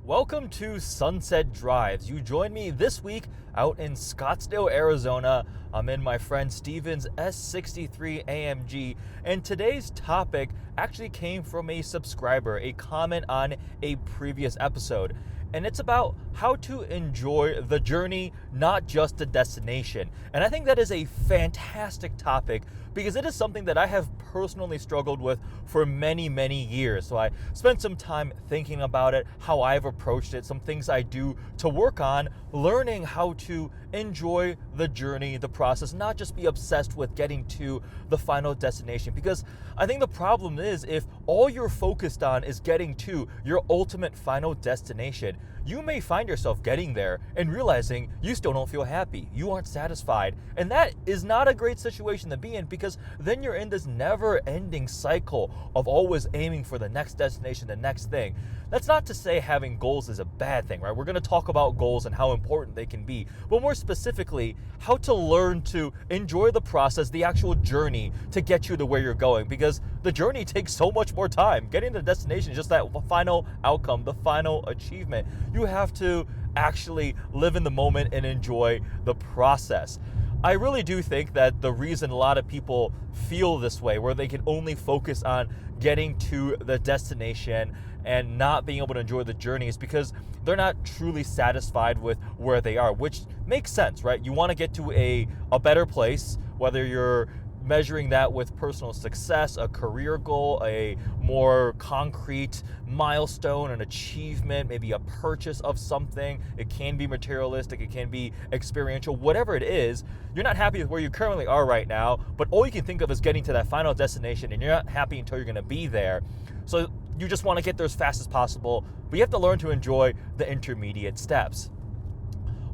Welcome to Sunset Drives. You joined me this week out in Scottsdale, Arizona. I'm in my friend Steven's S63 AMG, and today's topic actually came from a subscriber, a comment on a previous episode. And it's about how to enjoy the journey, not just the destination. And I think that is a fantastic topic because it is something that I have personally struggled with for many, many years. So I spent some time thinking about it, how I've approached it, some things I do to work on learning how to enjoy the journey, the process, not just be obsessed with getting to the final destination. Because I think the problem is if all you're focused on is getting to your ultimate final destination, you may find yourself getting there and realizing you still don't feel happy, you aren't satisfied, and that is not a great situation to be in because then you're in this never-ending cycle of always aiming for the next destination, the next thing. That's not to say having goals is a bad thing, right? We're going to talk about goals and how important they can be, but more specifically, how to learn to enjoy the process, the actual journey to get you to where you're going, because the journey takes so much more time. Getting to the destination is just that final outcome, the final achievement. You have to actually live in the moment and enjoy the process. I really do think that the reason a lot of people feel this way, where they can only focus on getting to the destination and not being able to enjoy the journey, is because they're not truly satisfied with where they are, which makes sense, right? You want to get to a better place, whether you're measuring that with personal success, a career goal, a more concrete milestone, an achievement, maybe a purchase of something. It can be materialistic, it can be experiential, whatever it is. You're not happy with where you currently are right now, but all you can think of is getting to that final destination, and you're not happy until you're going to be there. So you just want to get there as fast as possible, but you have to learn to enjoy the intermediate steps.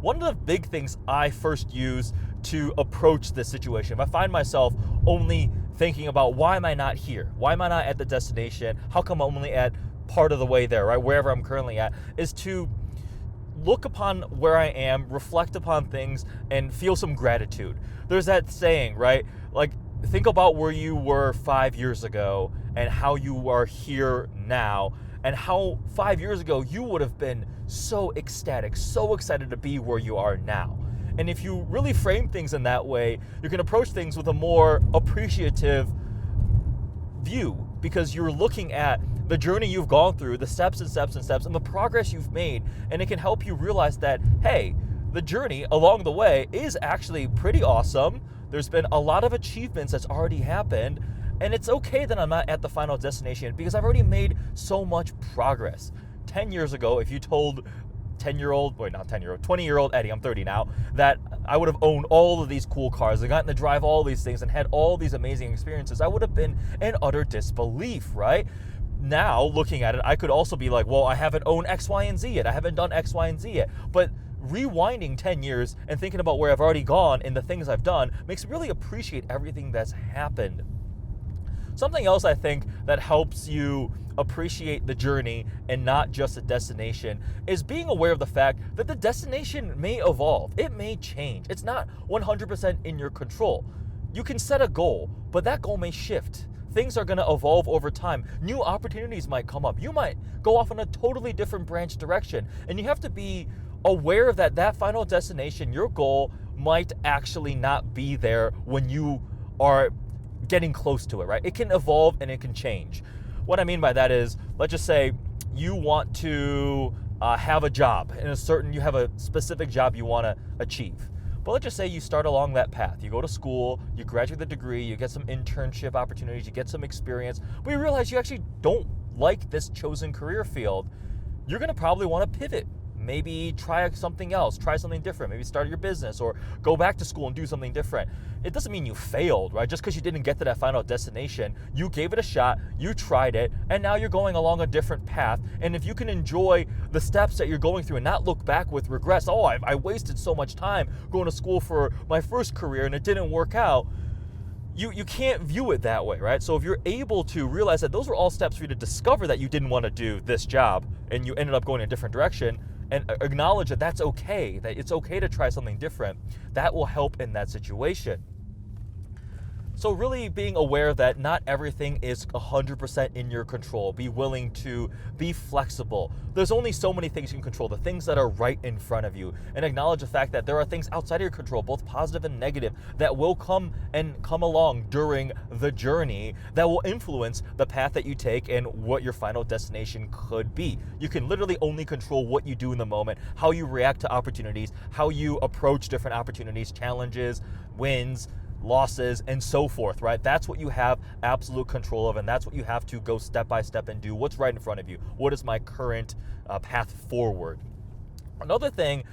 One of the big things I first use to approach this situation, if I find myself only thinking about why am I not here? Why am I not at the destination? How come I'm only at part of the way there, right? Wherever I'm currently at, is to look upon where I am, reflect upon things, and feel some gratitude. There's that saying, right? Like, think about where you were 5 years ago and how you are here now, and how 5 years ago you would have been so ecstatic, so excited to be where you are now. And if you really frame things in that way, you can approach things with a more appreciative view, because you're looking at the journey you've gone through, the steps and steps and steps, and the progress you've made, and it can help you realize that, hey, the journey along the way is actually pretty awesome. There's been a lot of achievements that's already happened, and it's okay that I'm not at the final destination because I've already made so much progress. 10 years ago, if you told 20-year-old Eddie, I'm 30 now, that I would have owned all of these cool cars and gotten to drive all these things and had all these amazing experiences, I would have been in utter disbelief, right? Now, looking at it, I could also be like, well, I haven't owned X, Y, and Z yet. I haven't done X, Y, and Z yet. But rewinding 10 years and thinking about where I've already gone and the things I've done makes me really appreciate everything that's happened. Something else I think that helps you appreciate the journey and not just the destination is being aware of the fact that the destination may evolve. It may change. It's not 100% in your control. You can set a goal, but that goal may shift. Things are going to evolve over time. New opportunities might come up. You might go off in a totally different branch direction, and you have to be aware of that final destination, your goal, might actually not be there when you are getting close to it, right? It can evolve and it can change. What I mean by that is, let's just say you want to have a job you have a specific job you want to achieve. But let's just say you start along that path. You go to school, you graduate with a degree, you get some internship opportunities, you get some experience, but you realize you actually don't like this chosen career field. You're going to probably want to pivot. Maybe try something else, try something different, maybe start your business or go back to school and do something different. It doesn't mean you failed, right? Just because you didn't get to that final destination, you gave it a shot, you tried it, and now you're going along a different path. And if you can enjoy the steps that you're going through and not look back with regrets, oh, I wasted so much time going to school for my first career and it didn't work out, you can't view it that way, right? So if you're able to realize that those were all steps for you to discover that you didn't want to do this job and you ended up going in a different direction, and acknowledge that that's okay, that it's okay to try something different, that will help in that situation. So really being aware that not everything is 100% in your control. Be willing to be flexible. There's only so many things you can control, the things that are right in front of you, and acknowledge the fact that there are things outside of your control, both positive and negative, that will come along during the journey that will influence the path that you take and what your final destination could be. You can literally only control what you do in the moment, how you react to opportunities, how you approach different opportunities, challenges, wins, losses, and so forth, right? That's what you have absolute control of, and that's what you have to go step by step and do. What's right in front of you? What is my current path forward? Another thing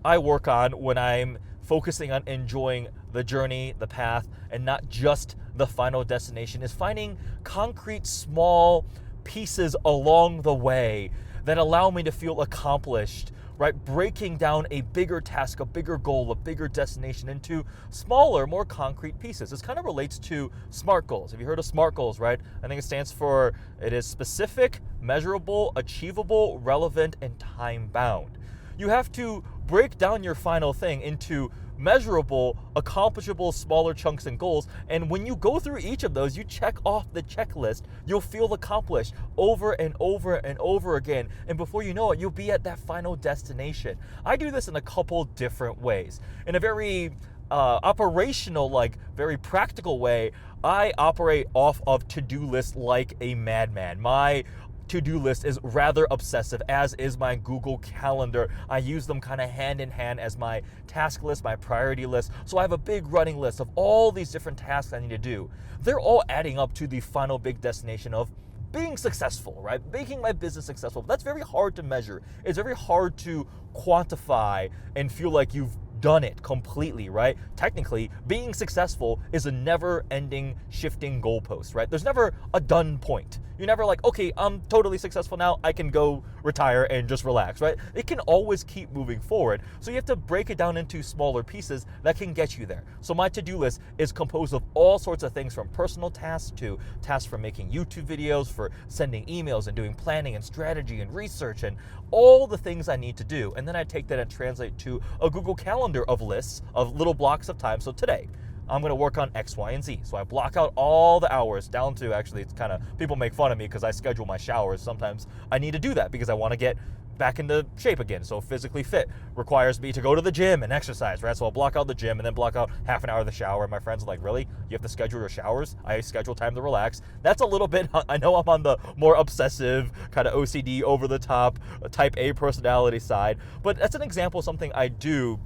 I work on when I'm focusing on enjoying the journey, the path, and not just the final destination is finding concrete, small pieces along the way that allow me to feel accomplished, right? Breaking down a bigger task, a bigger goal, a bigger destination into smaller, more concrete pieces. This kind of relates to SMART goals. Have you heard of SMART goals, right? I think it is specific, measurable, achievable, relevant, and time-bound. You have to break down your final thing into measurable, accomplishable, smaller chunks and goals. And when you go through each of those, you check off the checklist, you'll feel accomplished over and over and over again. And before you know it, you'll be at that final destination. I do this in a couple different ways. In a very operational, very practical way, I operate off of to-do lists like a madman. My to-do list is rather obsessive, as is my Google Calendar. I use them kind of hand in hand as my task list, my priority list. So I have a big running list of all these different tasks I need to do. They're all adding up to the final big destination of being successful, right? Making my business successful. That's very hard to measure. It's very hard to quantify and feel like you've done it completely, right? Technically, being successful is a never-ending shifting goalpost, right? There's never a done point. You're never like, okay, I'm totally successful now, I can go retire and just relax, right? It can always keep moving forward. So you have to break it down into smaller pieces that can get you there. So my to-do list is composed of all sorts of things, from personal tasks to tasks for making YouTube videos, for sending emails and doing planning and strategy and research and all the things I need to do. And then I take that and translate to a Google Calendar of lists of little blocks of time. So today, I'm going to work on X, Y, and Z. So I block out all the hours down to, actually, it's kind of, people make fun of me because I schedule my showers. Sometimes I need to do that because I want to get back into shape again. So physically fit requires me to go to the gym and exercise, right? So I'll block out the gym and then block out half an hour of the shower. And my friends are like, really? You have to schedule your showers? I schedule time to relax. That's a little bit, I know I'm on the more obsessive, kind of OCD, over the top, type A personality side, but that's an example of something I do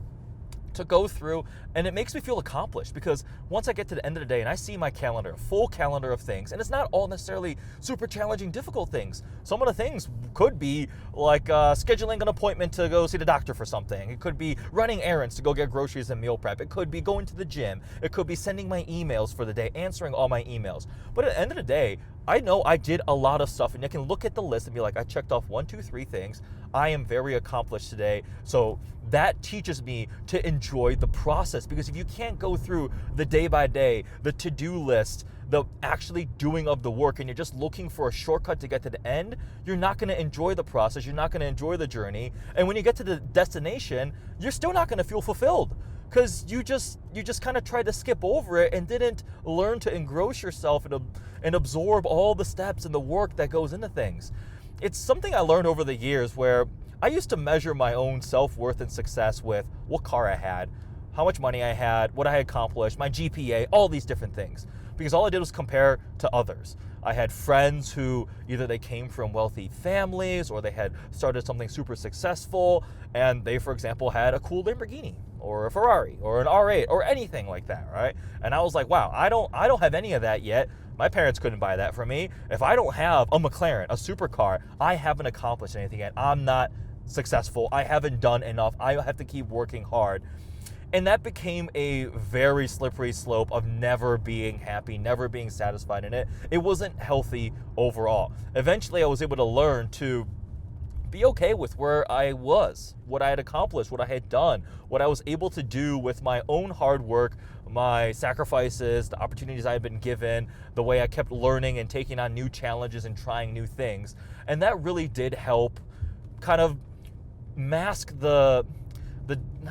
to go through, and it makes me feel accomplished, because once I get to the end of the day and I see my calendar, a full calendar of things, and it's not all necessarily super challenging, difficult things. Some of the things could be like scheduling an appointment to go see the doctor for something. It could be running errands to go get groceries and meal prep. It could be going to the gym. It could be sending my emails for the day, answering all my emails. But at the end of the day, I know I did a lot of stuff, and you can look at the list and be like, I checked off 1, 2, 3 things. I am very accomplished today. So that teaches me to enjoy the process, because if you can't go through the day by day, the to-do list, the actually doing of the work, and you're just looking for a shortcut to get to the end, you're not going to enjoy the process. You're not going to enjoy the journey. And when you get to the destination, you're still not going to feel fulfilled, because you just kind of tried to skip over it and didn't learn to engross yourself and absorb all the steps and the work that goes into things. It's something I learned over the years, where I used to measure my own self-worth and success with what car I had, how much money I had, what I had accomplished, my GPA, all these different things. Because all I did was compare to others. I had friends who either they came from wealthy families or they had started something super successful, and they, for example, had a cool Lamborghini or a Ferrari or an R8 or anything like that, right? And I was like, wow, I don't have any of that yet. My parents couldn't buy that for me. If I don't have a McLaren, a supercar, I haven't accomplished anything yet. I'm not successful. I haven't done enough. I have to keep working hard. And that became a very slippery slope of never being happy, never being satisfied in it. It wasn't healthy overall. Eventually, I was able to learn to be okay with where I was, what I had accomplished, what I had done, what I was able to do with my own hard work, my sacrifices, the opportunities I had been given, the way I kept learning and taking on new challenges and trying new things. And that really did help kind of mask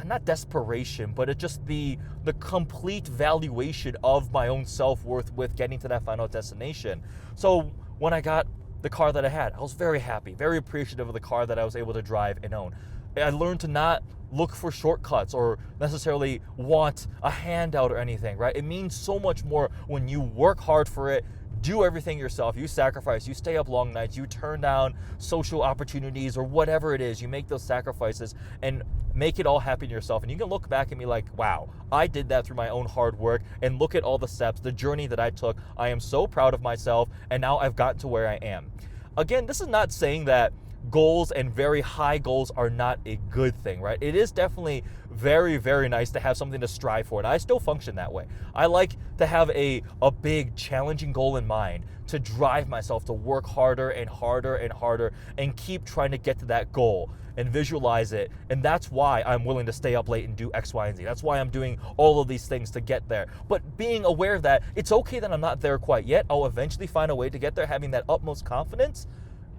not desperation, but it's just the complete valuation of my own self-worth with getting to that final destination. So when I got the car that I had, I was very happy, very appreciative of the car that I was able to drive and own. I learned to not look for shortcuts or necessarily want a handout or anything, right? It means so much more when you work hard for it, do everything yourself, you sacrifice, you stay up long nights, you turn down social opportunities or whatever it is, you make those sacrifices and make it all happen yourself. And you can look back and be like, wow, I did that through my own hard work, and look at all the steps, the journey that I took. I am so proud of myself, and now I've gotten to where I am. Again, this is not saying that goals and very high goals are not a good thing, right? It is definitely very, very nice to have something to strive for, and I still function that way. I like to have a big, challenging goal in mind, to drive myself to work harder and harder and harder and keep trying to get to that goal and visualize it. And that's why I'm willing to stay up late and do X, Y, and Z. That's why I'm doing all of these things to get there. But being aware that it's okay that I'm not there quite yet. I'll eventually find a way to get there, having that utmost confidence,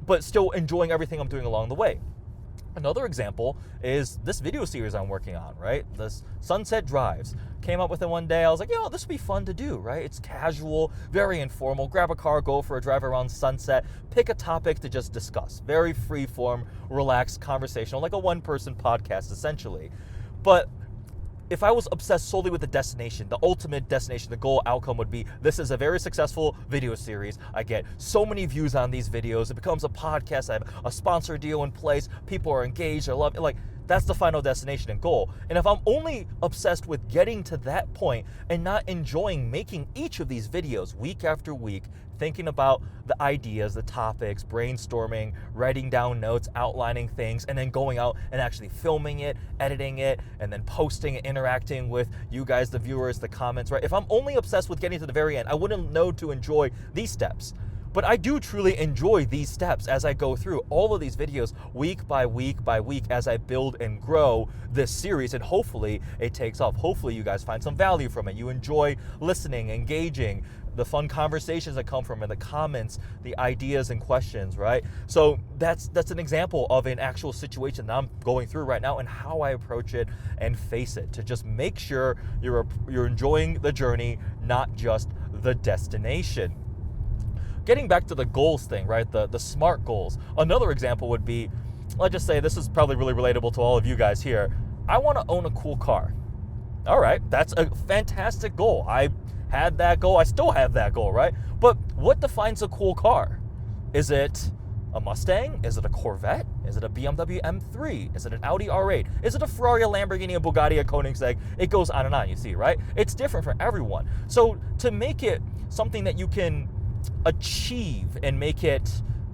but still enjoying everything I'm doing along the way. Another example is this video series I'm working on, right? This Sunset Drives. Came up with it one day. I was like, this would be fun to do, right? It's casual, very informal. Grab a car, go for a drive around Sunset, pick a topic to just discuss. Very free form, relaxed, conversational, like a one-person podcast, essentially. But if I was obsessed solely with the destination, the ultimate destination, the goal outcome would be, this is a very successful video series. I get so many views on these videos. It becomes a podcast. I have a sponsor deal in place. People are engaged. I love it. Like, that's the final destination and goal. And if I'm only obsessed with getting to that point and not enjoying making each of these videos week after week, thinking about the ideas, the topics, brainstorming, writing down notes, outlining things, and then going out and actually filming it, editing it, and then posting and interacting with you guys, the viewers, the comments, right? If I'm only obsessed with getting to the very end, I wouldn't know to enjoy these steps. But I do truly enjoy these steps as I go through all of these videos week by week by week as I build and grow this series, and hopefully it takes off. Hopefully you guys find some value from it. You enjoy listening, engaging, the fun conversations that come from it, the comments, the ideas and questions, right? So that's an example of an actual situation that I'm going through right now and how I approach it and face it, to just make sure you're enjoying the journey, not just the destination. Getting back to the goals thing, right? The SMART goals. Another example would be, let's just say, this is probably really relatable to all of you guys here. I want to own a cool car. All right, that's a fantastic goal. I had that goal. I still have that goal, right? But what defines a cool car? Is it a Mustang? Is it a Corvette? Is it a BMW M3? Is it an Audi R8? Is it a Ferrari, a Lamborghini, a Bugatti, a Koenigsegg? It goes on and on, you see, right? It's different for everyone. So to make it something that you can achieve and make it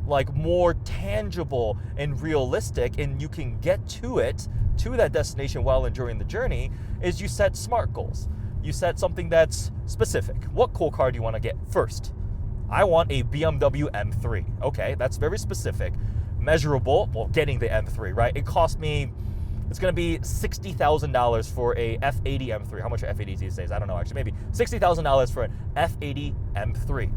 like more tangible and realistic, and you can get to it, to that destination while enjoying the journey, is you set SMART goals. You set something that's specific. What cool car do you want to get first? I want a BMW M3. Okay, that's very specific. Measurable, well, getting the M3, right? It cost me, it's going to be $60,000 for a F80 M3. How much are F80s these days? I don't know, actually. Maybe $60,000 for an F80 M3.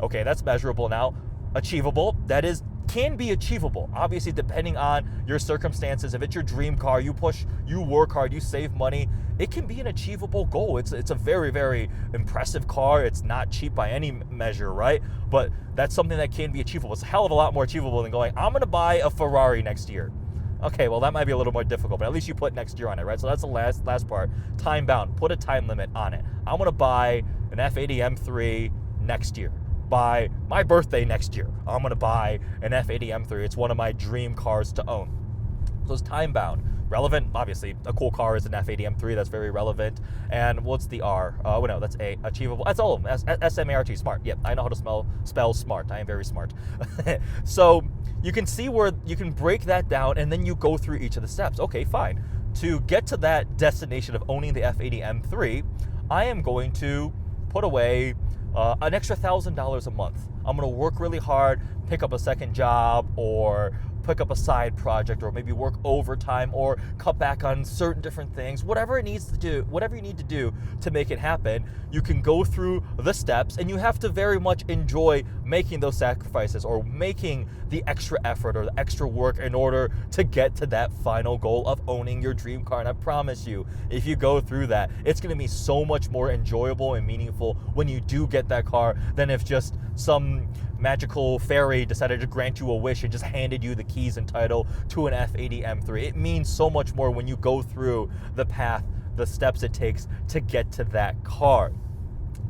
Okay, that's measurable now. Achievable, that is, can be achievable. Obviously, depending on your circumstances. If it's your dream car, you push, you work hard, you save money, it can be an achievable goal. It's a very, very impressive car. It's not cheap by any measure, right? But that's something that can be achievable. It's a hell of a lot more achievable than going, I'm going to buy a Ferrari next year. Okay, well, that might be a little more difficult, but at least you put next year on it, right? So that's the last part. Time bound. Put a time limit on it. I'm going to buy an F80 M3 next year. By my birthday next year, I'm going to buy an F80 M3. It's one of my dream cars to own. So it's time bound. Relevant, obviously, a cool car is an F80 M3. That's very relevant. And what's the R? No, that's A. Achievable. That's all of them. S-M-A-R-T, smart. Yep, I know how to spell smart. I am very smart. So you can see where you can break that down, and then you go through each of the steps. Okay, fine. To get to that destination of owning the F80 M3, I am going to put away an extra $1,000 a month. I'm going to work really hard, pick up a second job, or pick up a side project, or maybe work overtime, or cut back on certain different things, whatever you need to do to make it happen. You can go through the steps, and you have to very much enjoy making those sacrifices or making the extra effort or the extra work in order to get to that final goal of owning your dream car. And I promise you, if you go through that, it's going to be so much more enjoyable and meaningful when you do get that car than if just some magical fairy decided to grant you a wish and just handed you the keys and title to an F80 M3. It means so much more when you go through the path, the steps it takes to get to that car.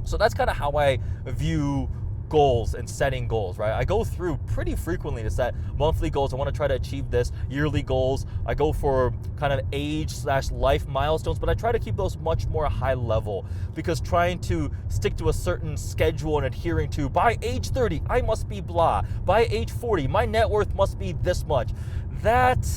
So that's kind of how I view goals and setting goals, right? I go through pretty frequently to set monthly goals. I want to try to achieve this, yearly goals. I go for kind of age/life milestones, but I try to keep those much more high level, because trying to stick to a certain schedule and adhering to, by age 30, I must be blah. By age 40, my net worth must be this much. That,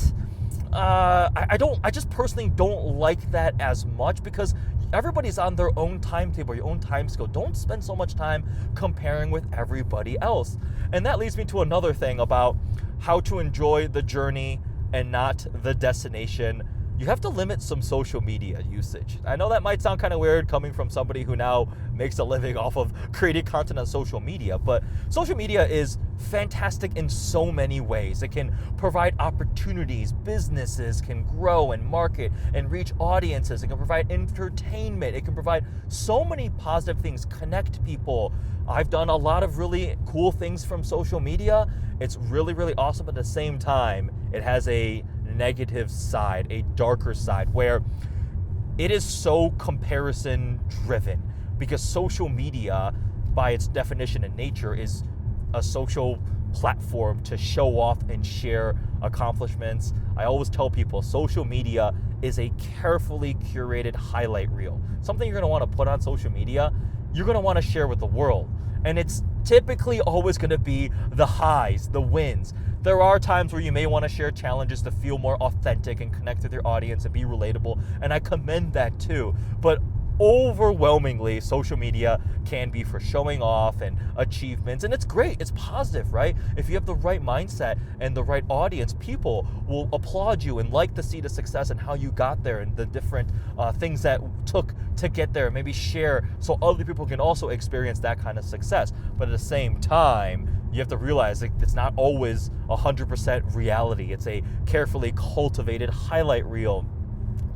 I just personally don't like that as much, because everybody's on their own timetable, your own time scale. Don't spend so much time comparing with everybody else. And that leads me to another thing about how to enjoy the journey and not the destination. You have to limit some social media usage. I know that might sound kind of weird coming from somebody who now makes a living off of creating content on social media, but social media is fantastic in so many ways. It can provide opportunities. Businesses can grow and market and reach audiences. It can provide entertainment. It can provide so many positive things, connect people. I've done a lot of really cool things from social media. It's really, really awesome. But at the same time, it has a negative side, a darker side, where it is so comparison driven, because social media, by its definition and nature, is a social platform to show off and share accomplishments. I always tell people social media is a carefully curated highlight reel. Something you're going to want to put on social media, you're going to want to share with the world. And it's typically always going to be the highs, the wins. There are times where you may want to share challenges to feel more authentic and connect with your audience and be relatable, and I commend that too. But overwhelmingly, social media can be for showing off and achievements, and it's great, it's positive, right? If you have the right mindset and the right audience, people will applaud you and like to see the success and how you got there and the different things that took to get there, maybe share so other people can also experience that kind of success. But at the same time, you have to realize that it's not always 100% reality. It's a carefully cultivated highlight reel,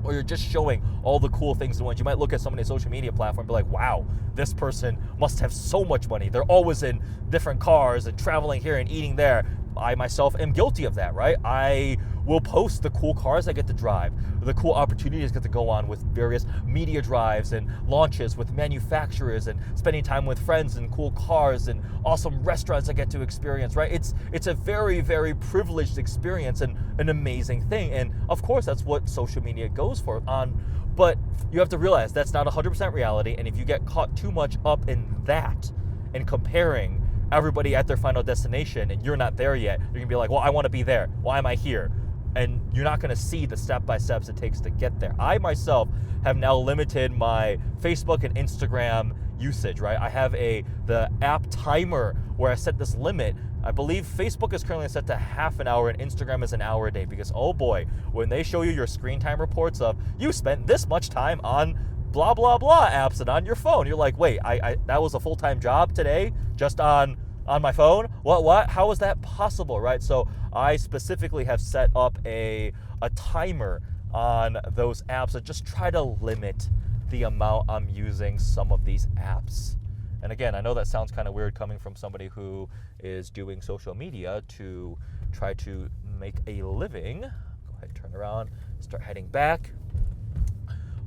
or you're just showing all the cool things and ones. You might look at somebody's social media platform and be like, wow, this person must have so much money. They're always in different cars and traveling here and eating there. I myself am guilty of that, right? I will post the cool cars I get to drive, the cool opportunities I get to go on with various media drives and launches with manufacturers, and spending time with friends and cool cars and awesome restaurants I get to experience, right? It's a very, very privileged experience and an amazing thing. And of course, that's what social media goes for on. But you have to realize that's not 100% reality. And if you get caught too much up in that and comparing everybody at their final destination and you're not there yet, you're gonna be like, well, I want to be there. Why am I here? And you're not gonna see the step-by-steps it takes to get there. I myself have now limited my Facebook and Instagram usage, right? I have the app timer where I set this limit. I believe Facebook is currently set to half an hour and Instagram is an hour a day, because oh boy, when they show you your screen time reports of you spent this much time on blah, blah, blah apps and on your phone, you're like, wait, I that was a full-time job today just on my phone? What? How is that possible, right? So I specifically have set up a timer on those apps and just try to limit the amount I'm using some of these apps. And again, I know that sounds kind of weird coming from somebody who is doing social media to try to make a living. Go ahead, turn around, start heading back.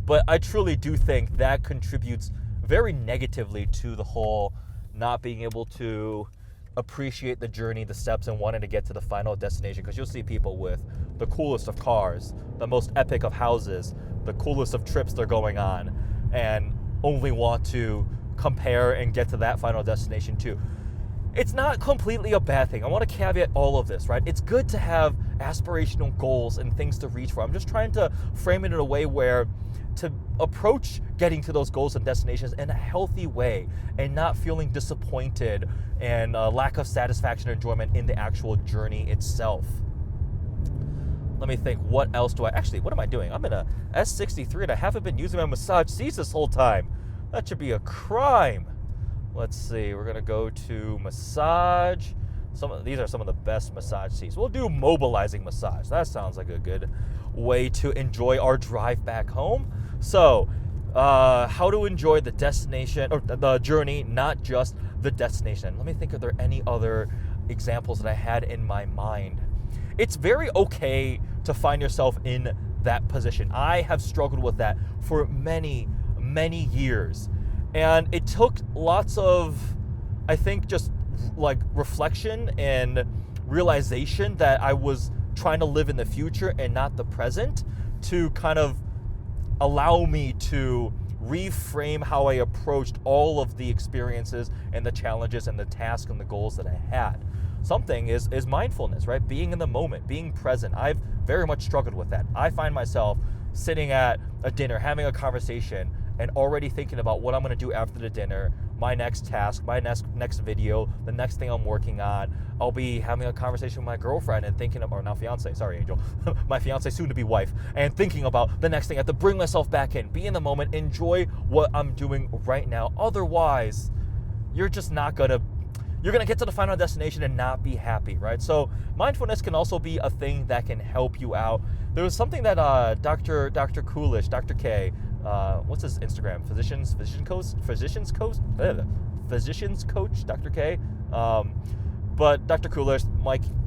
But I truly do think that contributes very negatively to the whole not being able to appreciate the journey, the steps, and wanting to get to the final destination. Because you'll see people with the coolest of cars, the most epic of houses, the coolest of trips they're going on, and only want to compare and get to that final destination too. It's not completely a bad thing. I want to caveat all of this, right? It's good to have aspirational goals and things to reach for. I'm just trying to frame it in a way where to approach getting to those goals and destinations in a healthy way and not feeling disappointed and lack of satisfaction or enjoyment in the actual journey itself. Let me think, what else do I, actually, what am I doing? I'm in a S63 and I haven't been using my massage seats this whole time. That should be a crime. Let's see, we're gonna go to massage. These are some of the best massage seats. We'll do mobilizing massage. That sounds like a good way to enjoy our drive back home. So, how to enjoy the destination, or the journey, not just the destination. Let me think, are there any other examples that I had in my mind? It's very okay to find yourself in that position. I have struggled with that for many, many years. And it took lots of, I think, just like reflection and realization that I was trying to live in the future and not the present to kind of allow me to reframe how I approached all of the experiences and the challenges and the tasks and the goals that I had. Something is mindfulness, right? Being in the moment, being present. I've very much struggled with that. I find myself sitting at a dinner, having a conversation, and already thinking about what I'm going to do after the dinner, my next task, my next video, the next thing I'm working on. I'll be having a conversation with my girlfriend and thinking about, or now fiance, sorry, Angel, my fiance, soon to be wife, and thinking about the next thing. I have to bring myself back in, be in the moment, enjoy what I'm doing right now. Otherwise, you're just not going to, you're going to get to the final destination and not be happy, right? So mindfulness can also be a thing that can help you out. There was something that Dr. Coolish, Dr. K, what's his Instagram? Physicians coach, Dr. K. But Dr. Coolish,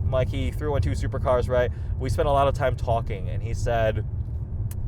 Mikey, 312 Supercars, right? We spent a lot of time talking, and he said,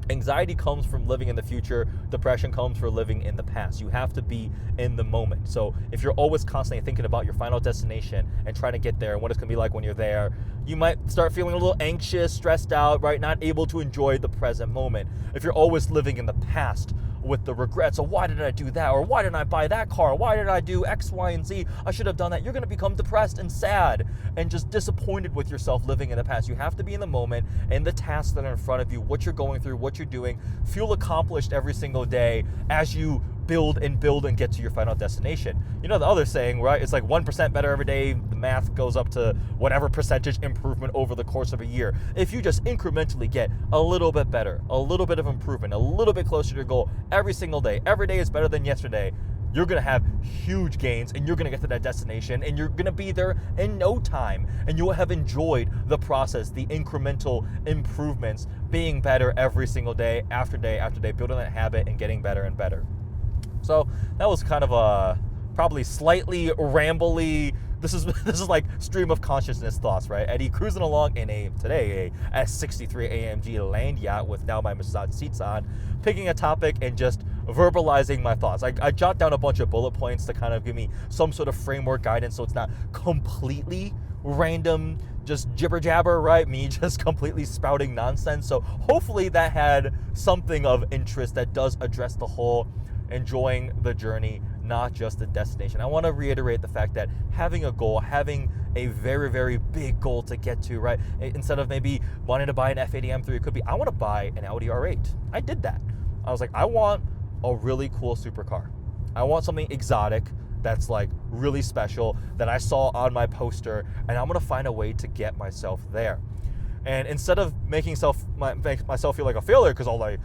anxiety comes from living in the future. Depression comes from living in the past. You have to be in the moment. So if you're always constantly thinking about your final destination and trying to get there and what it's going to be like when you're there, you might start feeling a little anxious, stressed out, right? Not able to enjoy the present moment. If you're always living in the past with the regrets of why did I do that, or why didn't I buy that car, why did I do X, Y, and Z, I should have done that, you're going to become depressed and sad and just disappointed with yourself living in the past. You have to be in the moment and the tasks that are in front of you, what you're going through, what you're doing. Feel accomplished every single day as you build and get to your final destination. You know the other saying, right? It's like 1% better every day. The math goes up to whatever percentage improvement over the course of a year. If you just incrementally get a little bit better, a little bit of improvement, a little bit closer to your goal every single day, every day is better than yesterday, you're going to have huge gains and you're going to get to that destination and you're going to be there in no time, and you will have enjoyed the process, the incremental improvements, being better every single day after day after day, building that habit and getting better and better. So that was kind of a probably slightly rambly, this is like stream of consciousness thoughts, right? Eddie cruising along in a S63 AMG land yacht with now my massage seats on, picking a topic and just verbalizing my thoughts. I jot down a bunch of bullet points to kind of give me some sort of framework guidance so it's not completely random, just jibber jabber, right? Me just completely spouting nonsense. So hopefully that had something of interest that does address the whole enjoying the journey, not just the destination. I want to reiterate the fact that having a goal, having a very, very big goal to get to, right? Instead of maybe wanting to buy an F80 M3, it could be, I want to buy an Audi R8. I did that. I was like, I want a really cool supercar. I want something exotic that's like really special that I saw on my poster, and I'm going to find a way to get myself there. And instead of making myself feel like a failure because all I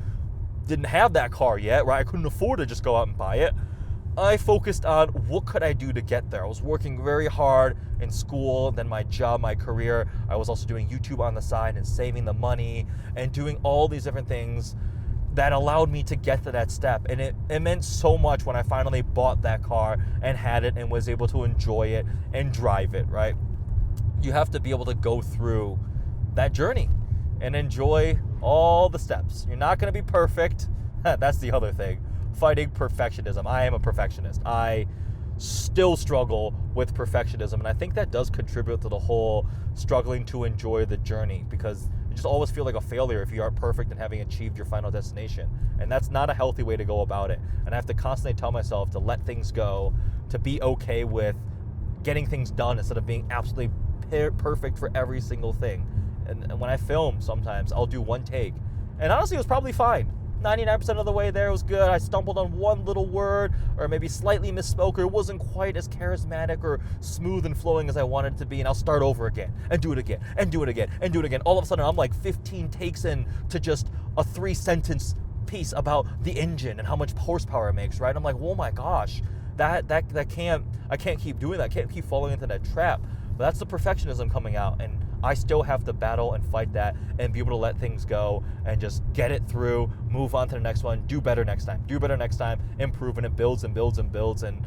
didn't have that car yet, right? I couldn't afford to just go out and buy it. I focused on what could I do to get there. I was working very hard in school, then my job, my career. I was also doing YouTube on the side and saving the money and doing all these different things that allowed me to get to that step. And it meant so much when I finally bought that car and had it and was able to enjoy it and drive it, right? You have to be able to go through that journey and enjoy all the steps. You're not going to be perfect. That's the other thing. Fighting perfectionism. I am a perfectionist. I still struggle with perfectionism, and I think that does contribute to the whole struggling to enjoy the journey, because you just always feel like a failure if you aren't perfect and having achieved your final destination. And that's not a healthy way to go about it. And I have to constantly tell myself to let things go, to be okay with getting things done instead of being absolutely perfect for every single thing. And when I film, sometimes I'll do one take. And honestly, it was probably fine. 99% of the way there was good. I stumbled on one little word, or maybe slightly misspoke, or it wasn't quite as charismatic or smooth and flowing as I wanted it to be, and I'll start over again, and do it again, and do it again, and do it again. All of a sudden, I'm like 15 takes in to just a 3-sentence piece about the engine and how much horsepower it makes, right? I'm like, oh my gosh, I can't keep doing that. I can't keep falling into that trap. But that's the perfectionism coming out, and I still have to battle and fight that and be able to let things go and just get it through, move on to the next one, do better next time, improve, and it builds and builds and builds. And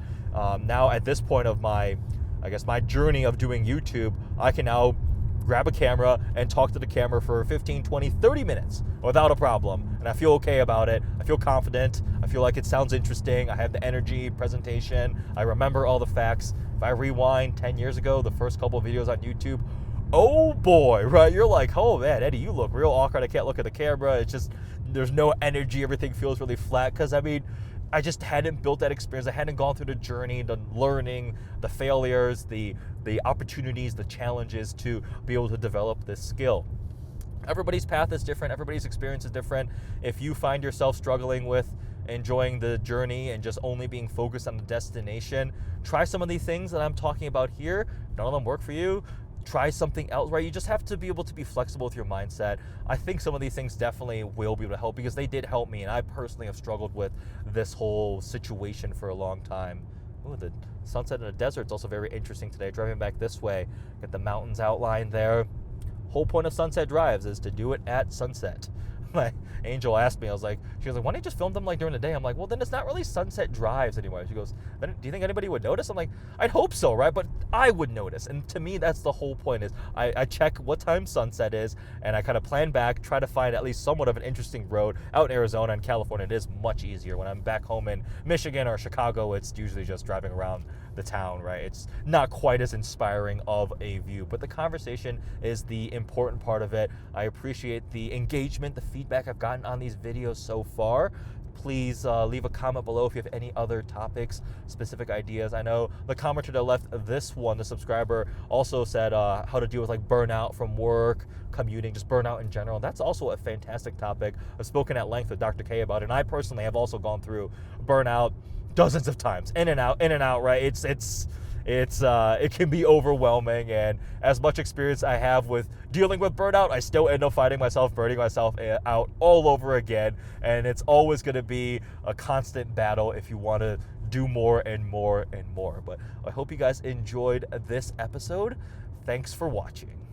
now at this point of my journey of doing YouTube, I can now grab a camera and talk to the camera for 15, 20, 30 minutes without a problem. And I feel okay about it. I feel confident. I feel like it sounds interesting. I have the energy, presentation. I remember all the facts. If I rewind 10 years ago, the first couple of videos on YouTube, oh boy, right? You're like, oh man, Eddie, you look real awkward. I can't look at the camera. It's just, there's no energy. Everything feels really flat. Because I just hadn't built that experience. I hadn't gone through the journey, the learning, the failures, the opportunities, the challenges to be able to develop this skill. Everybody's path is different. Everybody's experience is different. If you find yourself struggling with enjoying the journey and just only being focused on the destination, try some of these things that I'm talking about here. None of them work for you. Try something else, right? You just have to be able to be flexible with your mindset. I think some of these things definitely will be able to help, because they did help me, and I personally have struggled with this whole situation for a long time. Ooh, the sunset in the desert's also very interesting today. Driving back this way, get the mountains outlined there. Whole point of sunset drives is to do it at sunset. My angel asked me, she was like, why don't you just film them like during the day? I'm like, well, then it's not really sunset drives anymore. She goes, do you think anybody would notice? I'm like, I'd hope so, right? But I would notice. And to me, that's the whole point, is I check what time sunset is, and I kind of plan back, try to find at least somewhat of an interesting road. Out in Arizona and California, it is much easier. When I'm back home in Michigan or Chicago, it's usually just driving around the town, right? It's not quite as inspiring of a view, but the conversation is the important part of it. I appreciate the engagement, the feedback I've gotten on these videos so far. Please leave a comment below if you have any other topics, specific ideas. I know the commenter that left this one, the subscriber, also said how to deal with like burnout from work, commuting, just burnout in general. That's also a fantastic topic. I've spoken at length with Dr. K about it, and I personally have also gone through burnout dozens of times, in and out, right? It can be overwhelming, and as much experience I have with dealing with burnout, I still end up finding myself burning myself out all over again, and it's always going to be a constant battle if you want to do more and more and more. But I hope you guys enjoyed this episode. Thanks for watching.